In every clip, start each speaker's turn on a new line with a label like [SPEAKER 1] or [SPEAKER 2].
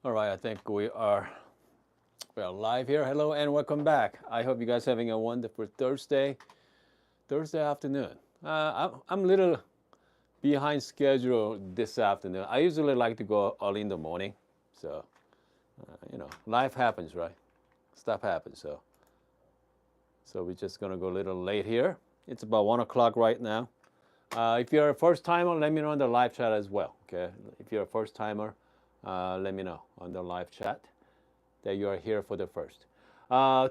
[SPEAKER 1] All right, I think we are live here. Hello and welcome back. I hope you guys having a wonderful Thursday afternoon. I'm a little behind schedule this afternoon. I usually like to go early in the morning, so life happens, right? Stuff happens. So we're just gonna go a little late here. It's about 1 o'clock right now. If you're a first timer, let me know on the live chat as well. Okay, if you're a first timer, let me know on the live chat that you are here for the first.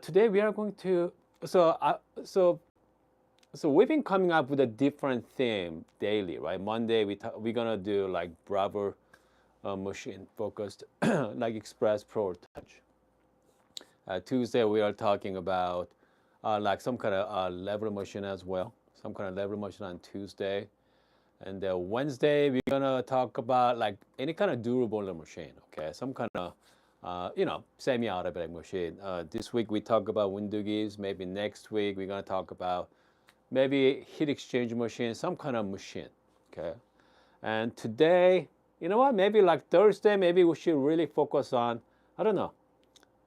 [SPEAKER 1] Today we are going to so uh, so so we've been coming up with a different theme daily, right? Monday we're gonna do like Bravo machine focused, like Express Pro or Touch. Tuesday we are talking about like some kind of lever machine as well, some kind of lever machine on Tuesday. And Wednesday, we're gonna talk about like any kind of durable machine, okay? Some kind of, semi-automatic machine. This week we talk about winduggies. Maybe next week we're gonna talk about maybe heat exchange machine, some kind of machine, okay? And today, you know what? Maybe like Thursday, maybe we should really focus on, I don't know,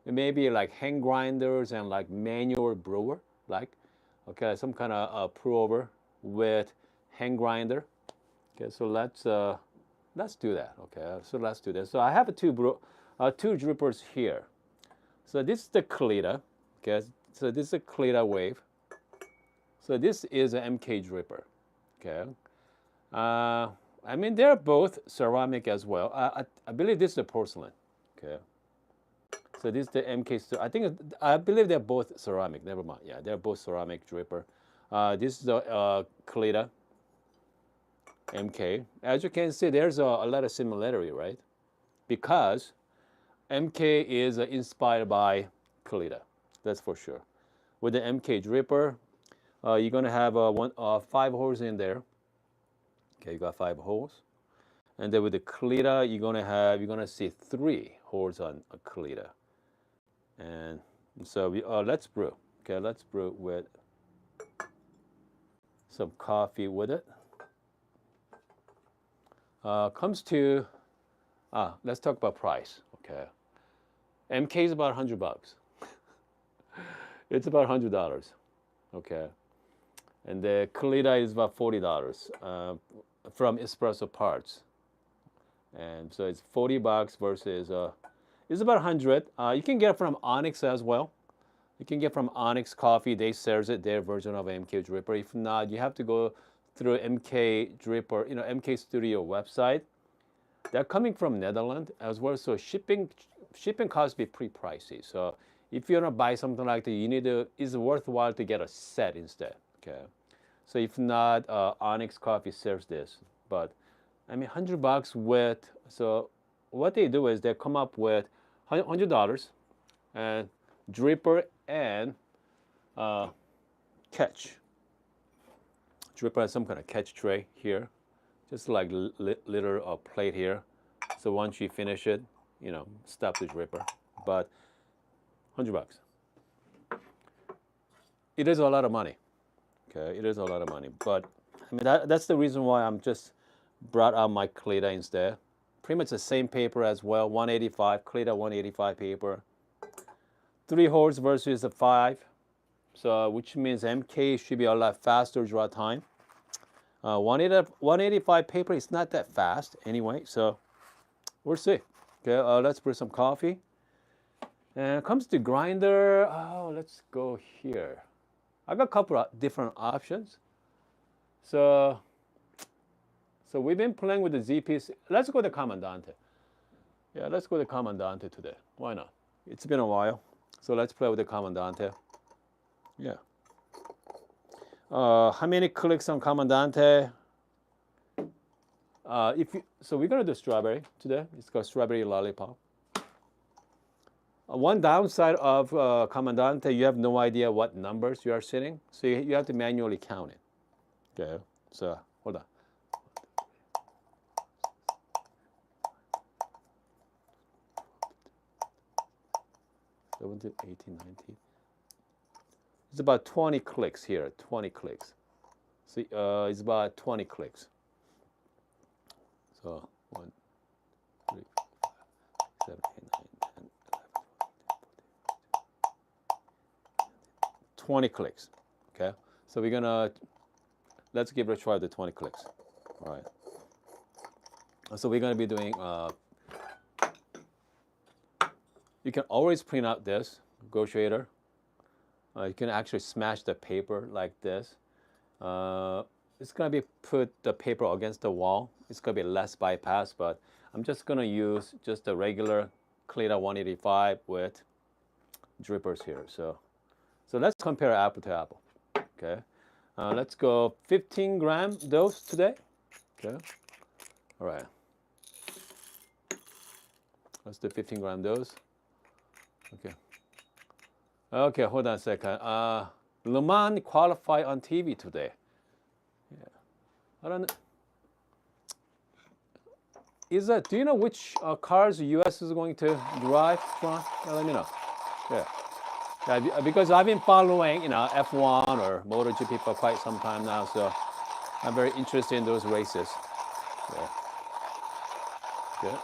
[SPEAKER 1] maybe like hand grinders and like manual brewer, like, okay, some kind of pour-over with hand grinder. Okay, so let's do that. Okay, so let's do that. So I have two drippers here. So this is the Kalita. Okay, so this is a Kalita wave. So this is an MK dripper. Okay, I mean they're both ceramic as well. I believe this is a porcelain. Okay, so this is the MK. I believe they're both ceramic. Never mind. Yeah, they're both ceramic dripper. This is the Kalita MK. As you can see, there's a lot of similarity, right? Because MK is inspired by Kalita, that's for sure. With the MK dripper, you're gonna have 5 holes in there. Okay, you got 5 holes, and then with the Kalita, you're gonna see 3 holes on a Kalita. And so let's brew. Okay, let's brew with some coffee with it. Comes to let's talk about price. Okay, MK is about $100. It's about $100. Okay, and the Kalita is about $40 from Espresso Parts, and so it's $40 versus it's about 100. You can get it from Onyx as well. You can get from Onyx Coffee. They sells it their version of MK Dripper. If not, you have to go through MK Dripper, MK Studio website. They're coming from Netherlands as well, so shipping costs be pretty pricey. So if you want to buy something like that, it's worthwhile to get a set instead. Okay, so if not, Onyx Coffee sells this, but I mean $100 with. So what they do is they come up with $100 and dripper and catch. Dripper has some kind of catch tray here, just like little plate here. So once you finish it, stop the dripper. But $100. It is a lot of money. Okay, it is a lot of money. But I mean that's the reason why I'm just brought out my Kalita instead. Pretty much the same paper as well. 185 Kalita 185 paper. 3 holes versus a 5. So which means MK should be a lot faster draw time. 185 paper is not that fast anyway, so we'll see. Okay, let's brew some coffee. And it comes to grinder, let's go here. I got a couple of different options. So we've been playing with the ZPC. Let's go to Comandante. Yeah, let's go to Comandante today. Why not? It's been a while. So let's play with the Comandante. Yeah. How many clicks on Comandante? So we're gonna do strawberry today. It's called strawberry lollipop. One downside of Comandante, you have no idea what numbers you are sitting, so you have to manually count it. Okay, so hold on. 17, 18, 19. It's about 20 clicks here, 20 clicks. See, it's about 20 clicks. So 1, 3, 4, 5, 7, 8, 9, 10, 11, 20 clicks. Okay, so we're gonna, let's give it a try, the 20 clicks. All right. So we're gonna be doing, you can always print out this negotiator. You can actually smash the paper like this. It's gonna be put the paper against the wall. It's gonna be less bypass, but I'm just gonna use just the regular Kalita 185 with drippers here. So let's compare apple to apple. Okay, let's go 15-gram dose today. Okay, all right. Let's do 15-gram dose. Okay. Okay, hold on a second. Le Mans qualified on TV today. Yeah. I don't know. Is that, do you know which cars the U.S. is going to drive from? Let me know. Yeah. Yeah, because I've been following, F1 or MotoGP for quite some time now, so I'm very interested in those races. Yeah. Good.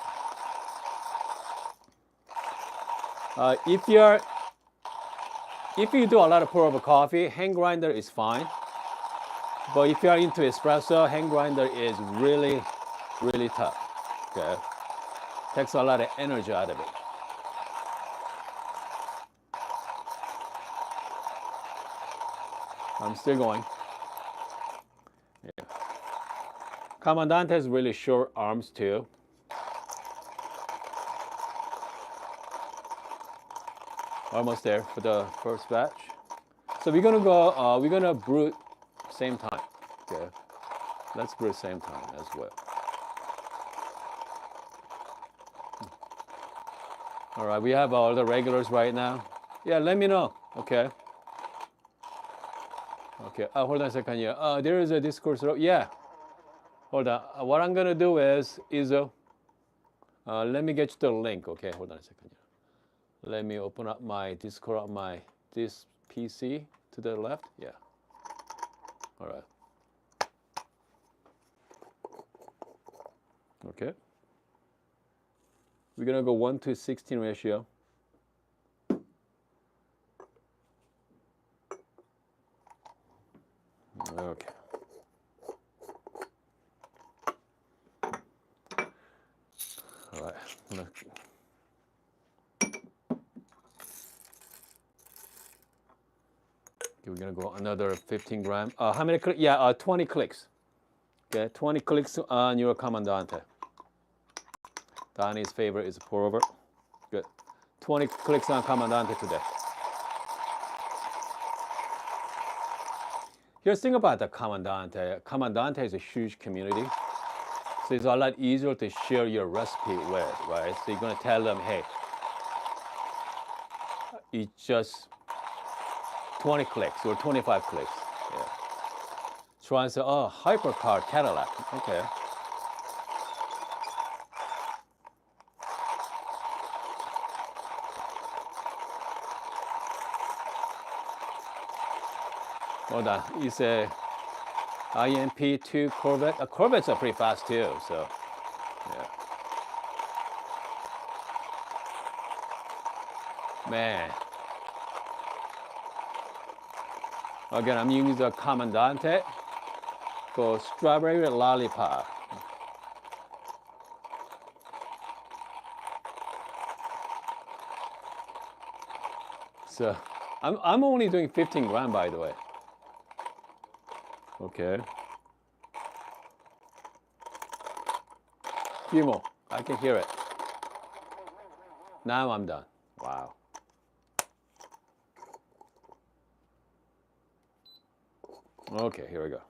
[SPEAKER 1] If you do a lot of pour over coffee, hand grinder is fine. But if you are into espresso, hand grinder is really, really tough. Okay, takes a lot of energy out of it. I'm still going. Yeah. Comandante has really short arms too. Almost there for the first batch. So we're gonna go. We're gonna brew same time. Okay, let's brew same time as well. All right, we have all the regulars right now. Yeah, let me know. Okay. Okay. Hold on a second. Yeah. There is a Discord. Yeah. Hold on. What I'm gonna do is let me get you the link. Okay. Hold on a second. Let me open up my Discord on this PC to the left. Yeah. All right. Okay. We're gonna go 1:16 ratio. Okay. All right. We're gonna go another 15 gram. How many clicks? Yeah, 20 clicks. Okay, 20 clicks on your Comandante. Donnie's favorite is pour over. Good. 20 clicks on Comandante today. Here's the thing about the Comandante. Comandante is a huge community. So it's a lot easier to share your recipe with, right? So you're gonna tell them, hey, it's just 20 clicks or 25 clicks. Yeah. Try and say, oh, hypercar Cadillac. Okay. Hold on. It's a IMP2 Corvette. Corvettes are pretty fast too, so yeah. Man. Again, I'm using the Comandante for strawberry lollipop. So I'm only doing 15 gram, by the way. Okay. Few more. I can hear it. Now I'm done. Wow. Okay, here we go.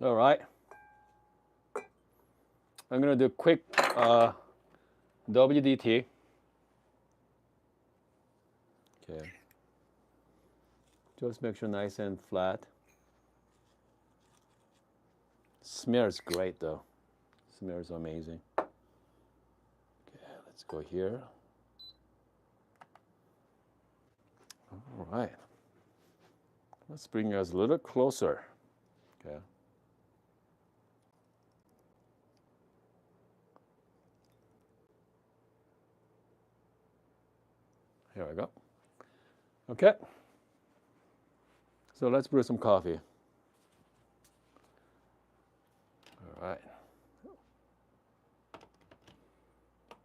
[SPEAKER 1] All right. I'm going to do quick WDT. Okay. Just make sure nice and flat. Smells great though. Smells amazing. Okay, let's go here. All All right. Let's bring us a little closer. Okay. Here we go. Okay. So let's brew some coffee. All right.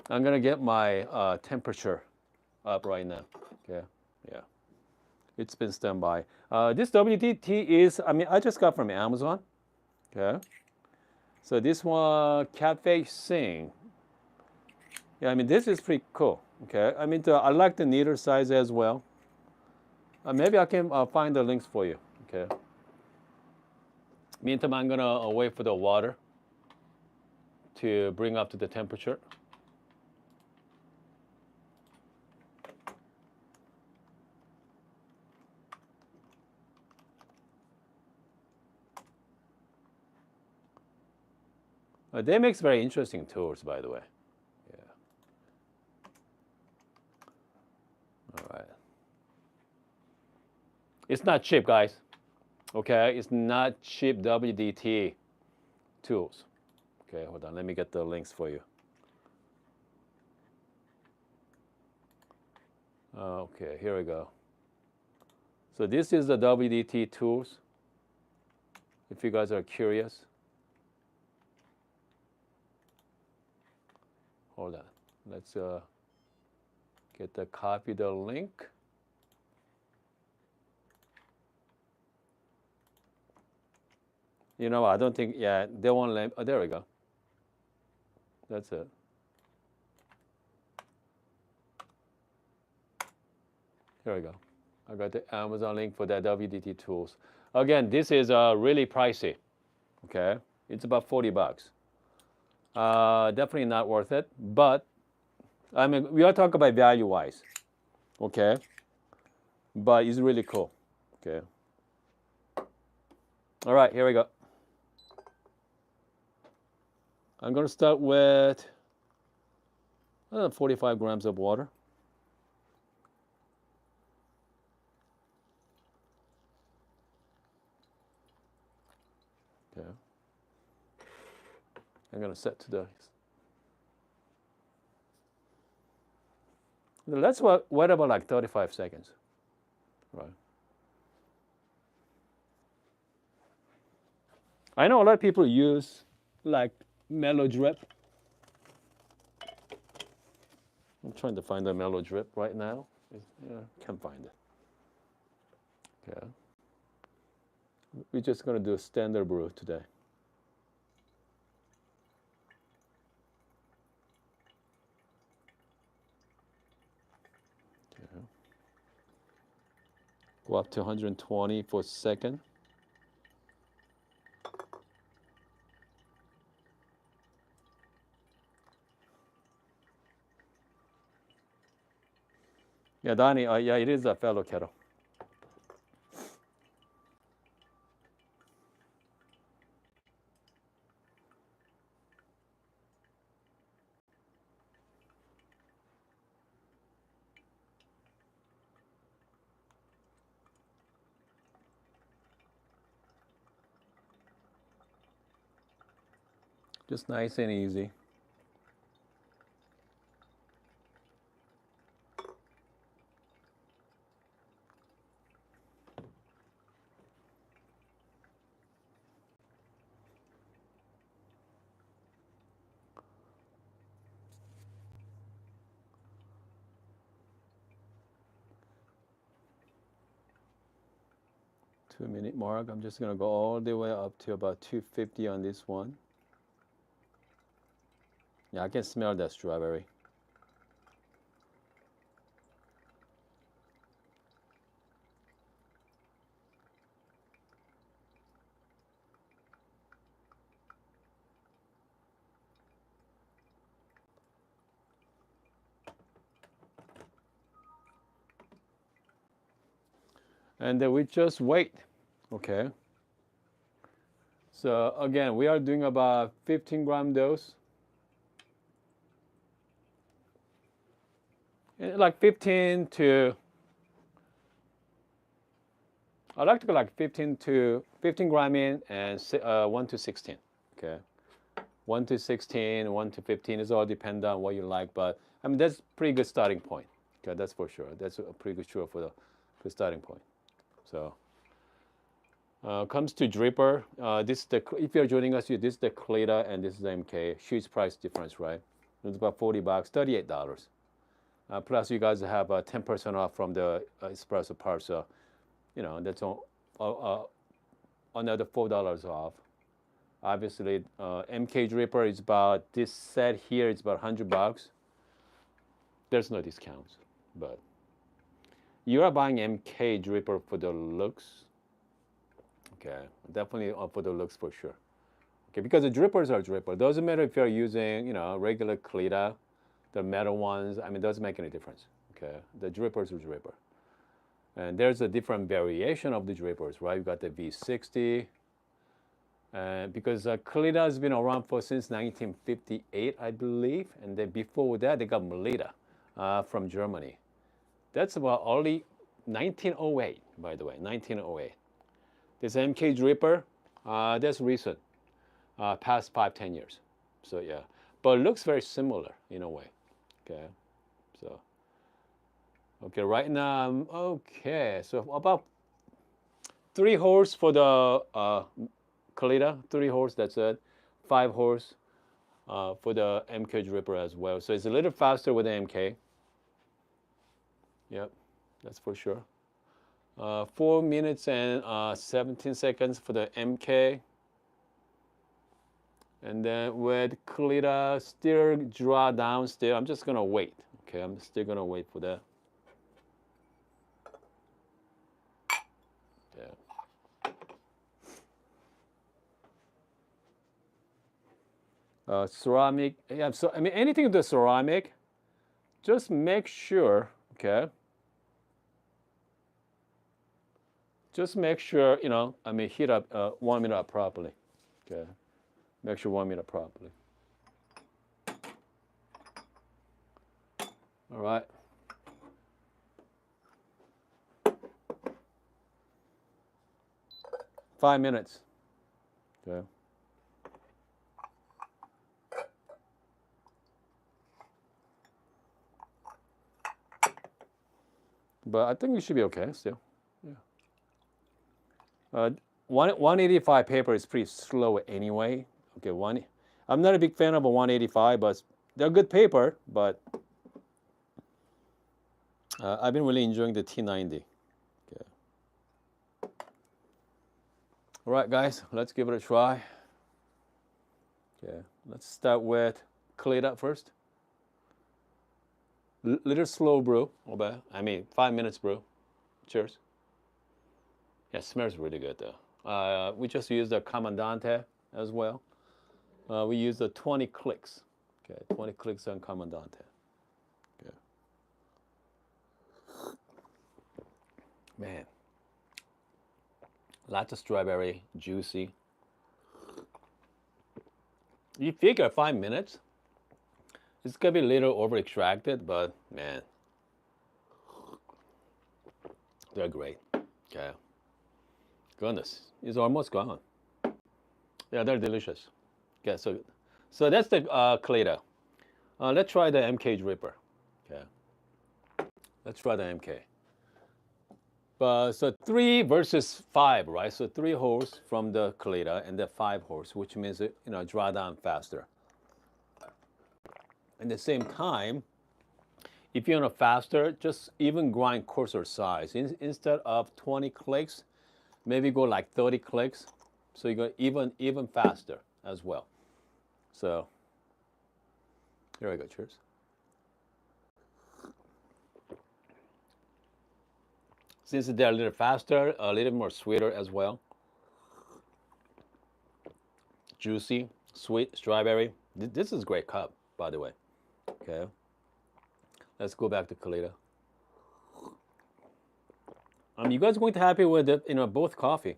[SPEAKER 1] I'm gonna get my temperature up right now. Okay. Yeah. It's been standby. This WDT is, I just got from Amazon. Okay. So this one, Cafe Sing. Yeah, this is pretty cool. Okay. I like the neater size as well. Maybe I can find the links for you. Okay. Meantime, I'm gonna wait for the water to bring up to the temperature. They make very interesting tools, by the way. Yeah. All right. It's not cheap, guys. Okay, it's not cheap WDT tools. Okay, hold on. Let me get the links for you. Okay, here we go. So this is the WDT tools. If you guys are curious. Hold on. Let's copy the link. You know, I don't think, yeah, they won't let, oh, there we go. That's it. Here we go. I got the Amazon link for that WDT tools. Again, this is really pricey. Okay, it's about $40. Definitely not worth it. But we are talking about value-wise. Okay, but it's really cool. Okay. All right, here we go. I'm going to start with 45 grams of water. Okay. I'm going to set to the. Let's wait about like 35 seconds. Right. I know a lot of people use like mellow drip. I'm trying to find a mellow drip right now. Yeah, can't find it. Okay. We're just going to do a standard brew today. Okay. Go up to 120 for a second. Yeah, Donnie, yeah, it is a fellow kettle. Just nice and easy. Two-minute mark. I'm just going to go all the way up to about 250 on this one. Yeah, I can smell that strawberry. And then we just wait. Okay. So again, we are doing about 15-gram dose. Like 15 to I like to go like 15 gram in and 1 to 16. Okay, 1 to 16, 1 to 15 is all depend on what you like, but I mean that's pretty good starting point. Okay, that's for sure. That's a pretty good sure for the starting point. So comes to dripper. This is the if you're joining us, this is the Kalita and this is the MK. Huge price difference, right? It's about $40, $38. Plus, you guys have 10% off from the espresso part, so you know that's another $4 off. Obviously, MK dripper is about this set here. It's about $100. There's no discounts, but you are buying MK dripper for the looks. Okay, definitely for the looks for sure. Okay, because the drippers are dripper. Doesn't matter if you're using, you know, regular Kalita, the metal ones. I mean, it doesn't make any difference. Okay, the drippers are dripper. And there's a different variation of the drippers, right? You've got the V60. And because Kalita has been around since 1958, I believe. And then before that, they got Melita from Germany. That's about early 1908, by the way, 1908. This MK dripper, that's recent, past 5-10 years. So yeah, but it looks very similar in a way. Okay, so okay, right now okay. So about 3 holes for the Kalita, 3 holes. That's it. 5 holes for the MK dripper as well. So it's a little faster with the MK. Yep, that's for sure. 4 minutes and 17 seconds for the MK. And then with Kalita, still draw down still. I'm just gonna wait. Okay, I'm still gonna wait for that. Yeah. Ceramic, yeah, so I mean anything with the ceramic, just make sure, okay, just make sure, you know, I mean heat up, warm it up properly, okay, make sure warm it up properly. All right. Five minutes, okay. But I think you should be okay still. Yeah. 185 paper is pretty slow anyway. Okay, I'm not a big fan of a 185, but they're good paper. But I've been really enjoying the T90. Okay. All right, guys, let's give it a try. Okay, let's start with Kalita first. Little slow brew, okay. I mean 5 minutes brew. Cheers. Yeah, smells really good though. We just use the Comandante as well. We use the 20 clicks. Okay, 20 clicks on Comandante. Okay. Man, lots of strawberry, juicy. You figure 5 minutes, it's gonna be a little over extracted, but man, they're great. Okay. Goodness, it's almost gone. Yeah, they're delicious. Okay, so that's the Kalita. Let's try the MK dripper. Okay, let's try the MK. But so 3 versus 5, right? So 3 holes from the Kalita and then 5 holes, which means it, you know, draw down faster. At the same time, if you want to faster, just even grind coarser size. Instead of 20 clicks, maybe go like 30 clicks, so you go even faster as well. So here we go. Cheers. Since they're a little faster, a little more sweeter as well. Juicy, sweet, strawberry. This is a great cup, by the way. Okay. Let's go back to Kalita. You guys are going to be happy with it, you know, both coffee.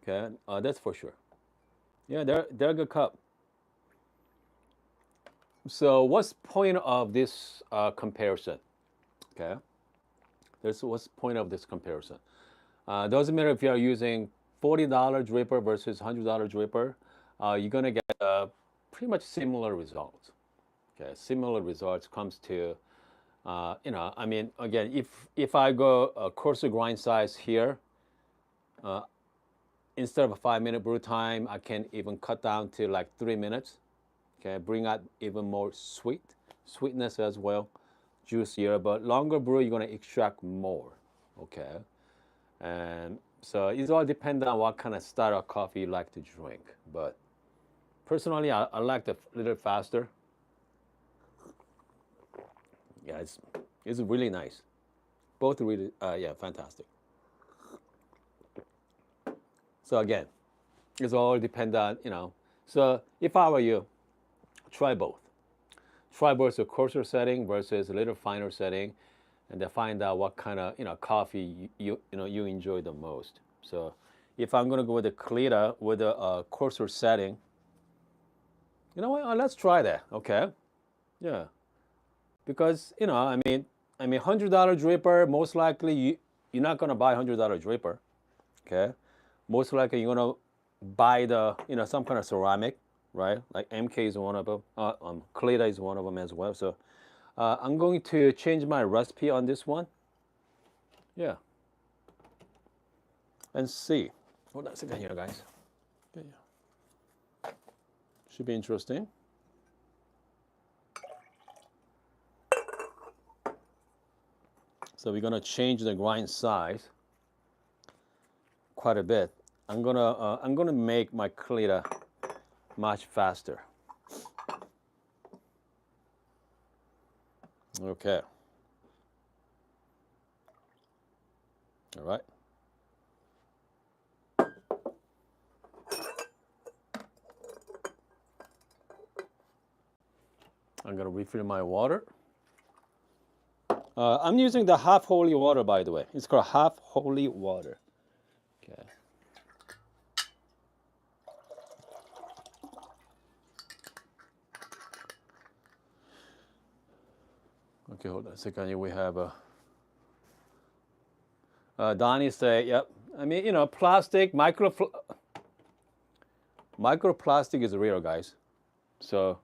[SPEAKER 1] Okay, that's for sure. Yeah, they're a good cup. So what's the point of this comparison? Okay, what's the point of this comparison? Doesn't matter if you are using $40 dripper versus $100 dripper, you're gonna get pretty much similar results. Okay, similar results comes to, I mean, again, if I go a coarser grind size here, instead of a 5-minute brew time, I can even cut down to like 3 minutes. Okay, bring out even more sweetness as well, juicier. But longer brew, you're gonna extract more. Okay, and so it all depends on what kind of style of coffee you like to drink. But personally, I like the little faster. Yeah, it's really nice. Both really, yeah, fantastic. So again, it's all depend on, So if I were you, try both. Try both a coarser setting versus a little finer setting, and then find out what kind of coffee you enjoy the most. So if I'm gonna go with the Kalita with a coarser setting, you know what? Let's try that. Okay, yeah, because $100 dripper, most likely you're not gonna buy $100 dripper. Okay, most likely you're gonna buy the some kind of ceramic, right? Like MK is one of them. Kalita is one of them as well. So I'm going to change my recipe on this one. Yeah, and see. Hold on a second here, guys. Yeah, yeah. Should be interesting. So we're gonna change the grind size quite a bit. I'm gonna make my Kalita much faster. Okay. All right. I'm gonna refill my water. I'm using the half holy water, by the way. It's called half holy water. Okay. Okay, hold on a second. We have Donnie say, yep. I mean, plastic, microplastic is real, guys. So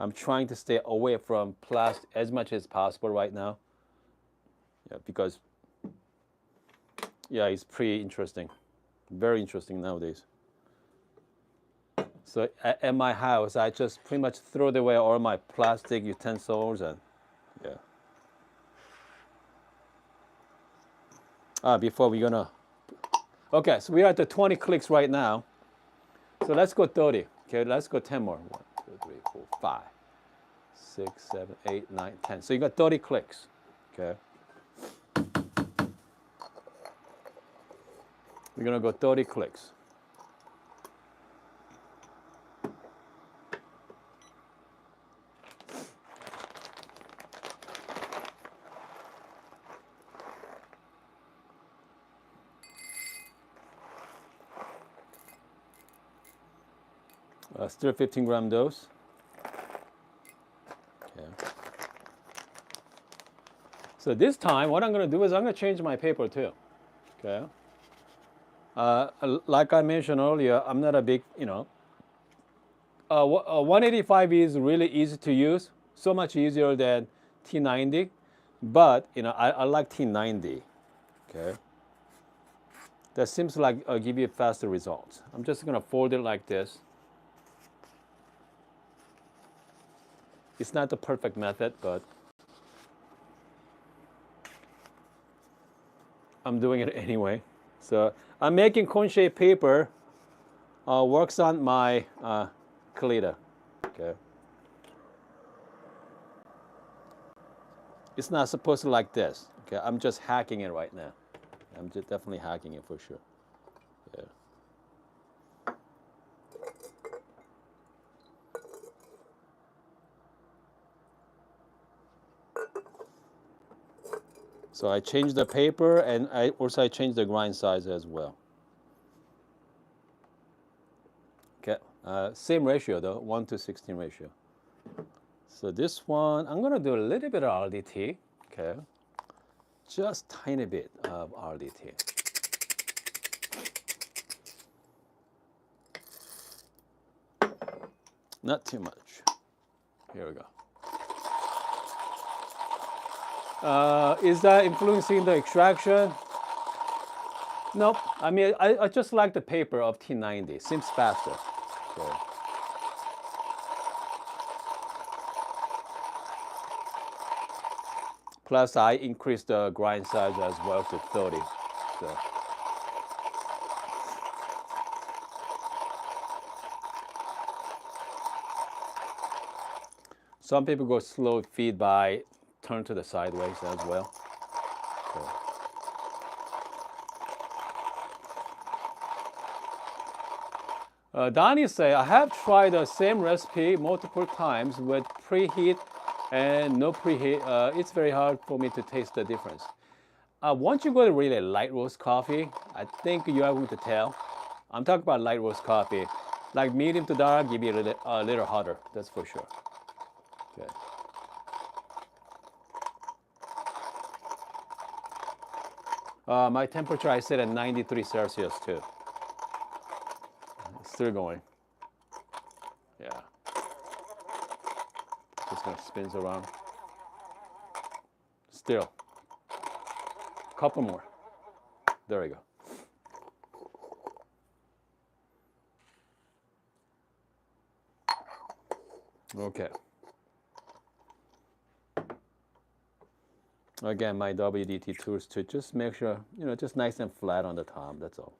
[SPEAKER 1] I'm trying to stay away from plastic as much as possible right now. Yeah, because it's pretty interesting, very interesting nowadays. So at my house, I just pretty much throw away all my plastic utensils and before we're gonna. Okay, so we're at the 20 clicks right now. So let's go 30. Okay, let's go 10 more. 1, 2, 3, 4, 5, 6, 7, 8, 9, 10. So you got 30 clicks. Okay. We're gonna go 30 clicks. Still 15-gram dose. Okay. So this time, what I'm going to do is I'm going to change my paper too. Okay. Like I mentioned earlier, I'm not a big, 185 is really easy to use, so much easier than T90. But I like T90. Okay. That seems like give you faster results. I'm just going to fold it like this. It's not the perfect method, but I'm doing it anyway. So I'm making cone-shaped paper. Works on my Kalita. Okay. It's not supposed to like this. Okay. I'm just hacking it right now. I'm just definitely hacking it for sure. Yeah. So I changed the paper, and I changed the grind size as well. Okay, same ratio though, 1:16 ratio. So this one, I'm gonna do a little bit of RDT. Okay, just tiny bit of RDT. Not too much. Here we go. Is that influencing the extraction? Nope. I mean, I just like the paper of T90. Seems faster. So. Plus, I increased the grind size as well to 30. So. Some people go slow feed by turn to the sideways as well. So. Donnie say, I have tried the same recipe multiple times with preheat and no preheat. It's very hard for me to taste the difference. Once you go to really light roast coffee, I think you are going to tell. I'm talking about light roast coffee. Like medium to dark, give you a little hotter, that's for sure. Okay. My temperature I set at 93 Celsius too. It's still going. Yeah. Just gonna spin around. Still. Couple more. There we go. Okay. Again, my WDT tools to just make sure, just nice and flat on the top, that's all.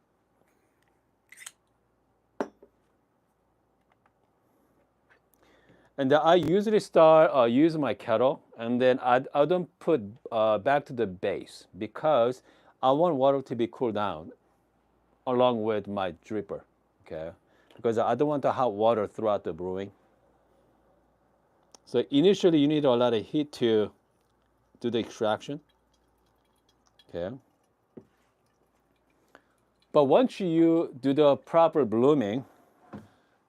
[SPEAKER 1] And I usually start using my kettle, and then I don't put back to the base because I want water to be cooled down along with my dripper, okay? Because I don't want the hot water throughout the brewing. So initially you need a lot of heat to do the extraction, okay? But once you do the proper blooming,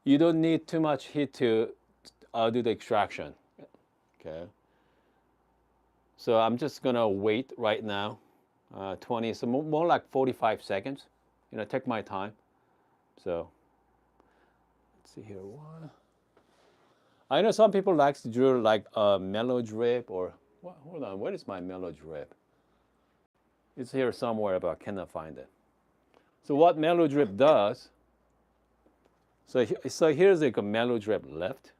[SPEAKER 1] you don't need too much heat to do the extraction, okay? So I'm just gonna wait right now, 20, so more like 45 seconds. Take my time. So let's see here. One. I know some people like to do like a mellow drip or, hold on, where is my mellow drip? It's here somewhere, but I cannot find it. So what mellow drip does, so here's like a mellow drip left.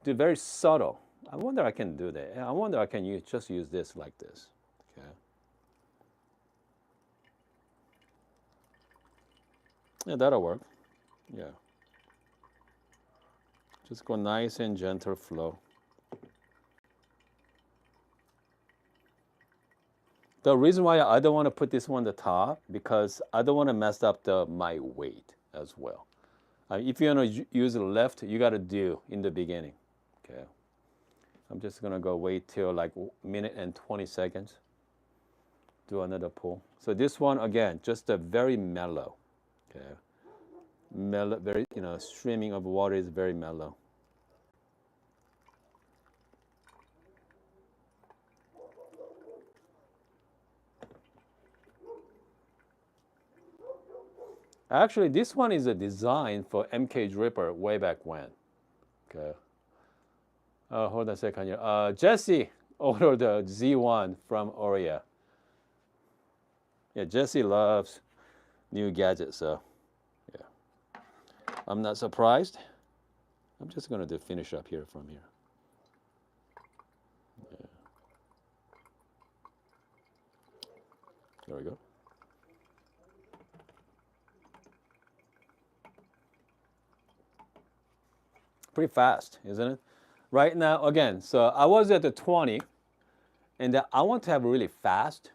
[SPEAKER 1] Do very subtle. I wonder I can do that. I wonder I can just use this like this. Okay. Yeah, that'll work. Yeah. Just go nice and gentle flow. The reason why I don't want to put this one on the top, because I don't want to mess up my weight as well. If you want to use the left, you got to do in the beginning. Okay. I'm just going to go wait till like a minute and 20 seconds. Do another pull. So this one, again, just a very mellow. Okay. Mellow, very, streaming of water is very mellow. Actually, this one is a design for MK Dripper way back when. Okay. Hold on a second here. Jesse ordered the Z1 from Oria. Yeah, Jesse loves new gadgets, so yeah. I'm not surprised. I'm just going to finish up here from here. Yeah. There we go. Pretty fast, isn't it? Right now, again, so I was at the 20, and I want to have really fast,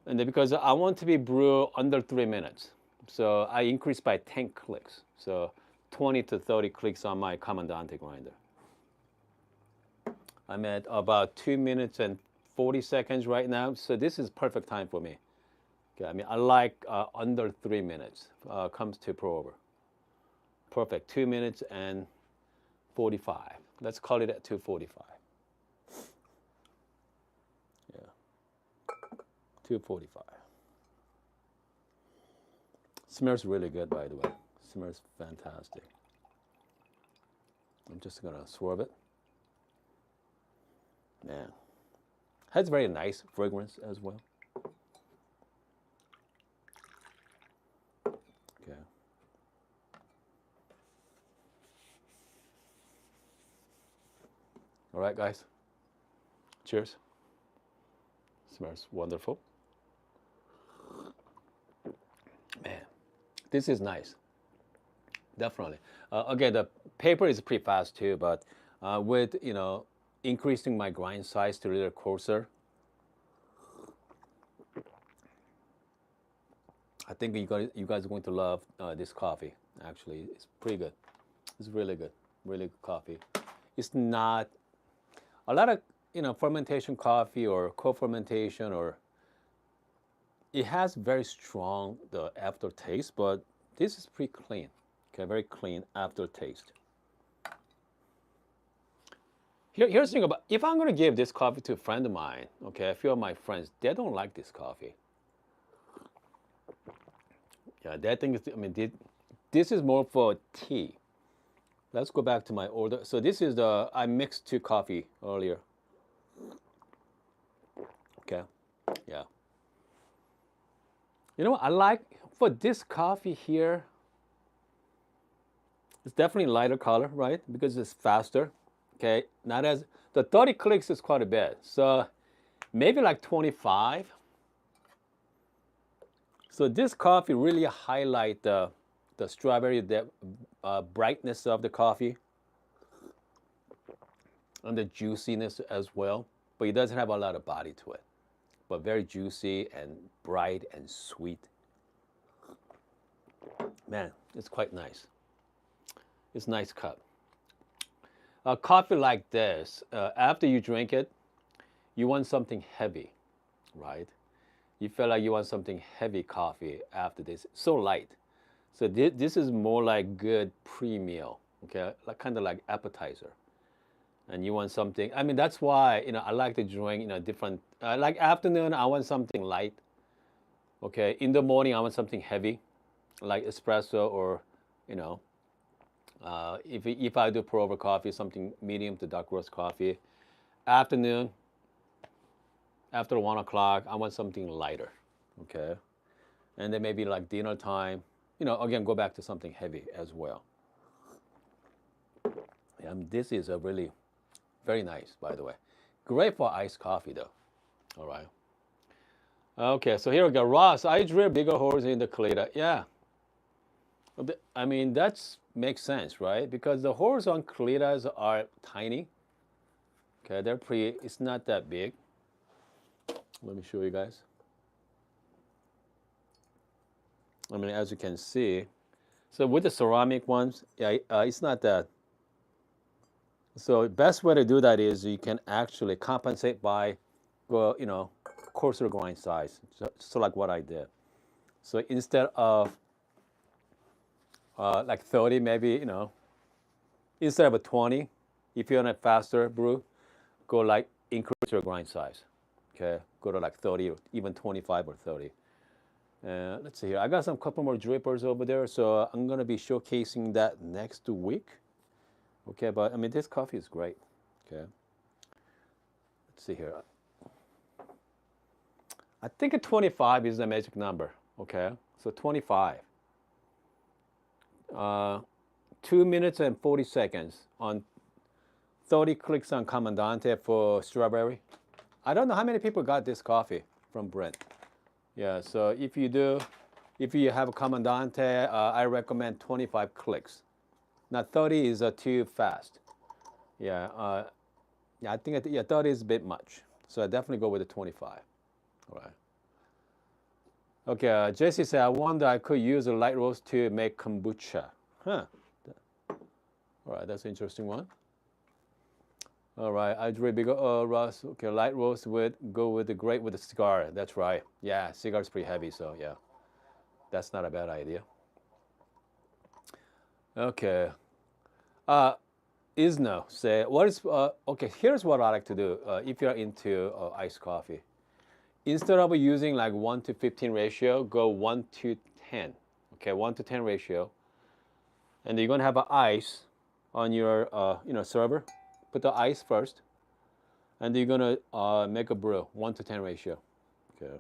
[SPEAKER 1] and because I want to be brew under 3 minutes. So I increased by 10 clicks. So 20 to 30 clicks on my Commandante grinder. I'm at about 2 minutes and 40 seconds right now. So this is perfect time for me. Okay, I mean, I like under 3 minutes comes to pour over. Perfect, 2 minutes and 45. Let's call it at 2:45. Yeah, 2:45. Smells really good, by the way. Smells fantastic. I'm just gonna swerve it. Man, has very nice fragrance as well. Okay. All right, guys. Cheers. Smells wonderful. Man, this is nice. Definitely. Again, the paper is pretty fast too, but with increasing my grind size to a little coarser, I think you guys are going to love this coffee. Actually, it's pretty good. It's really good. Really good coffee. It's not a lot of fermentation coffee or co-fermentation, or it has very strong the aftertaste, but this is pretty clean. Okay, very clean aftertaste. Here's the thing about, if I'm going to give this coffee to a friend of mine, okay, a few of my friends, they don't like this coffee. Yeah, they think it's, I mean, this is more for tea. Let's go back to my order. So this is I mixed 2 coffee earlier. Okay, yeah. You know what I like for this coffee here? It's definitely lighter color, right? Because it's faster. Okay, not as, the 30 clicks is quite a bit. So maybe like 25. So this coffee really highlight the strawberry, the brightness of the coffee, and the juiciness as well. But it doesn't have a lot of body to it. But very juicy and bright and sweet. Man, it's quite nice. It's a nice cup. A coffee like this, after you drink it, you want something heavy, right? You feel like you want something heavy coffee after this. So light. So this is more like good pre-meal, okay? Like kind of like appetizer. And you want something, I mean, that's why, I like to drink, different, like afternoon, I want something light. Okay, in the morning, I want something heavy, like espresso, or, if I do pour over coffee, something medium to dark roast coffee. Afternoon, after 1 o'clock, I want something lighter, okay? And then maybe like dinner time, again, go back to something heavy as well. This is a really very nice, by the way. Great for iced coffee, though. All right. Okay, so here we go. Ross, I drill bigger holes in the Kalita. Yeah. I mean, that makes sense, right? Because the holes on Kalitas are tiny. Okay, they're pretty, it's not that big. Let me show you guys. I mean, as you can see, so with the ceramic ones, yeah, it's not that. So best way to do that is you can actually compensate by, coarser grind size, so like what I did. So instead of like 30, maybe, instead of a 20, if you're on a faster brew, go like increase your grind size. Okay, go to like 30 or even 25 or 30. Let's see here. I got some couple more drippers over there, so I'm gonna be showcasing that next week. Okay, but I mean, this coffee is great. Okay, let's see here. I think a 25 is the magic number. Okay, so 25. 2 minutes and 40 seconds on 30 clicks on Comandante for strawberry. I don't know how many people got this coffee from Brent. Yeah, so if you do, if you have a Comandante, I recommend 25 clicks. Now 30 is too fast. Yeah, I think 30 is a bit much. So I definitely go with the 25. All right. Okay, Jesse said, I wonder I could use a light roast to make kombucha. Huh. All right, that's an interesting one. All right, I drink bigger roast. Okay, light roast go with the great with the cigar. That's right. Yeah, cigar's pretty heavy, so yeah, that's not a bad idea. Okay. Isno say, what is okay? Here's what I like to do if you're into iced coffee. Instead of using like 1 to 15 ratio, go 1 to 10. Okay, 1 to 10 ratio, and you're gonna have an ice on your server. Put the ice first, and you're gonna make a brew 1 to 10 ratio. Okay.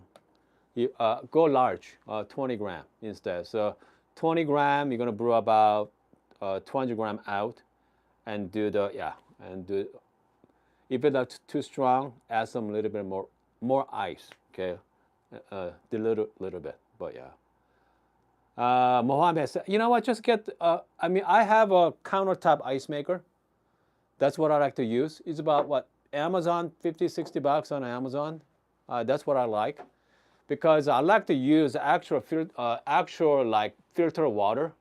[SPEAKER 1] You go large, 20 gram instead. So 20 gram, you're gonna brew about 200 gram out, and do the and do. If it's too strong, add some little bit more ice. Okay, dilute a little bit, but yeah. Mohammed said, you know what? Just get. I mean, I have a countertop ice maker. That's what I like to use. It's about what Amazon, 50, $60 on Amazon. That's what I like, because I like to use actual like filter water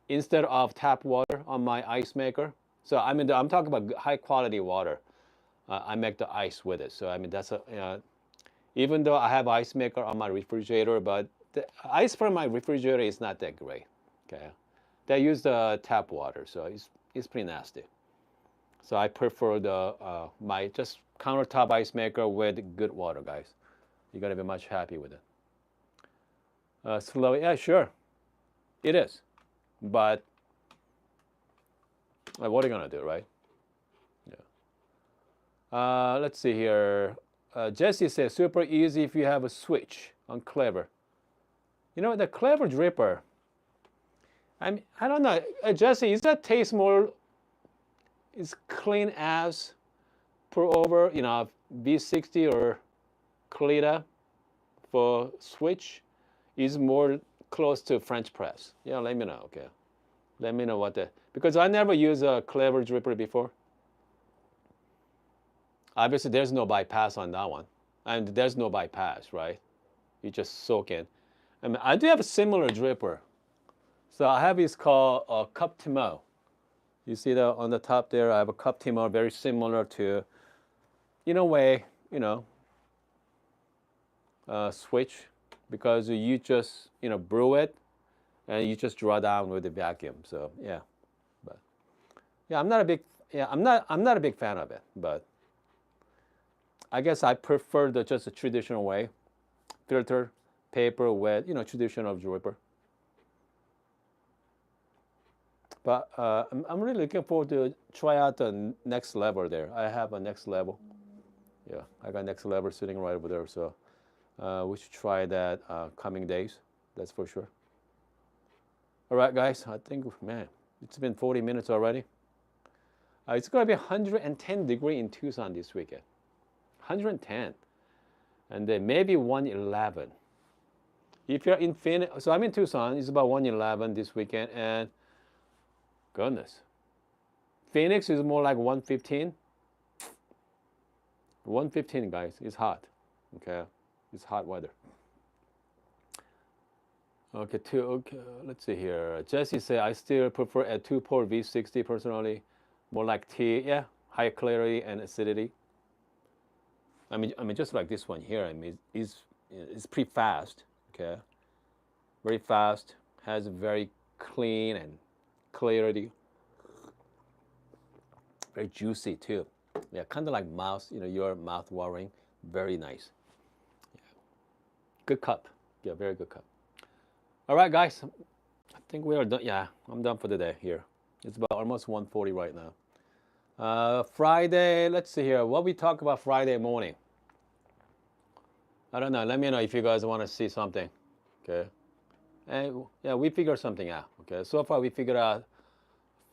[SPEAKER 1] instead of tap water on my ice maker. So I mean, I'm talking about high quality water. I make the ice with it. So I mean, that's even though I have ice maker on my refrigerator, but the ice from my refrigerator is not that great. Okay, they use the tap water, so it's pretty nasty. So I prefer the my just countertop ice maker with good water, guys. You're gonna be much happy with it. Slow, yeah, sure, it is, but what are you gonna do, right? Yeah. Let's see here. Jesse says super easy if you have a switch on Clever. You know the Clever dripper. I don't know, Jesse. Is that taste more? Is clean as pour over, V60 or Kalita for switch is more close to French press. Yeah, let me know. Okay, let me know because I never used a Clever dripper before. Obviously, there's no bypass on that one, and there's no bypass, right? You just soak in. I mean, I do have a similar dripper. So I have this called a Cup Timo. You see that on the top there? I have a Cup Timo, very similar to, in a way, switch, because you just brew it, and you just draw down with the vacuum. So yeah, but yeah, I'm not a big fan of it, but I guess I prefer just the traditional way, filter, paper, with traditional dripper. But I'm really looking forward to try out the next level there. I have a next level. Yeah, I got next level sitting right over there. So we should try that coming days. That's for sure. All right, guys. I think, man, it's been 40 minutes already. It's going to be 110 degree in Tucson this weekend. 110. And then maybe 111. If you're in Phoenix, so I'm in Tucson. It's about 111 this weekend. And goodness, Phoenix is more like 115. 115, guys. It's hot. Okay, it's hot weather. Okay, let's see here. Jesse said, I still prefer a 2-port V60 personally. More like tea, yeah, high clarity and acidity. I mean, just like this one here. I mean, it's pretty fast. Okay, very fast. Has very clean and clarity. Very juicy too. Yeah, kind of like your mouth watering. Very nice. Yeah. Good cup. Yeah, very good cup. All right, guys. I think we are done. Yeah, I'm done for the day here. It's about almost 1:40 right now. Friday, let's see here. What we talk about Friday morning? I don't know. Let me know if you guys want to see something. Okay. And yeah, we figured something out. Okay. So far we figured out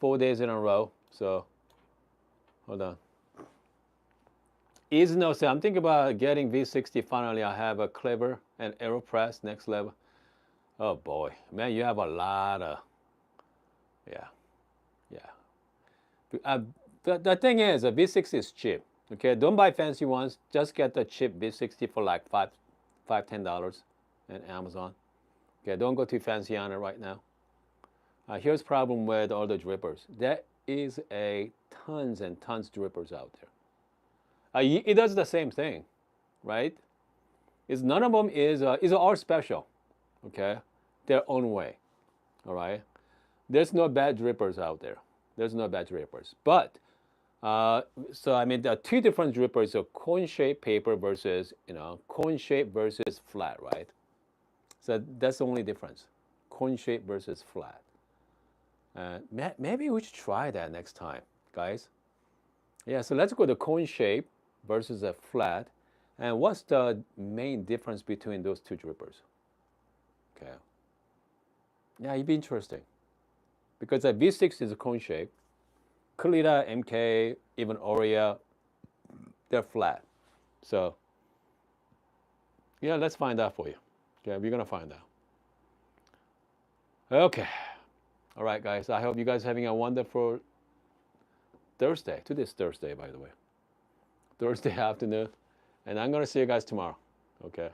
[SPEAKER 1] 4 days in a row. So hold on. Isno said, I'm thinking about getting V60 finally. I have a Clever and AeroPress next level. Oh boy, man, you have a lot of, yeah. The thing is, a V60 is cheap. Okay, don't buy fancy ones. Just get the cheap V60 for like $10 at Amazon. Okay, don't go too fancy on it right now. Here's the problem with all the drippers. There is tons and tons drippers out there. It does the same thing, right? None of them is all special, okay? Their own way, all right? There's no bad drippers out there. There's no bad drippers. But, so I mean, there are two different drippers, so cone-shaped paper versus, cone-shaped versus flat, right? So that's the only difference, cone-shaped versus flat. Maybe we should try that next time, guys. Yeah, so let's go to cone shape versus a flat. And what's the main difference between those two drippers? Okay. Yeah, it'd be interesting. Because a V6 is a cone shape. Kalita, MK, even Aurea, they're flat. So, yeah, let's find out for you. Okay, we're going to find out. Okay. All right, guys. I hope you guys are having a wonderful Thursday. Today's Thursday, by the way. Thursday afternoon. And I'm going to see you guys tomorrow. Okay.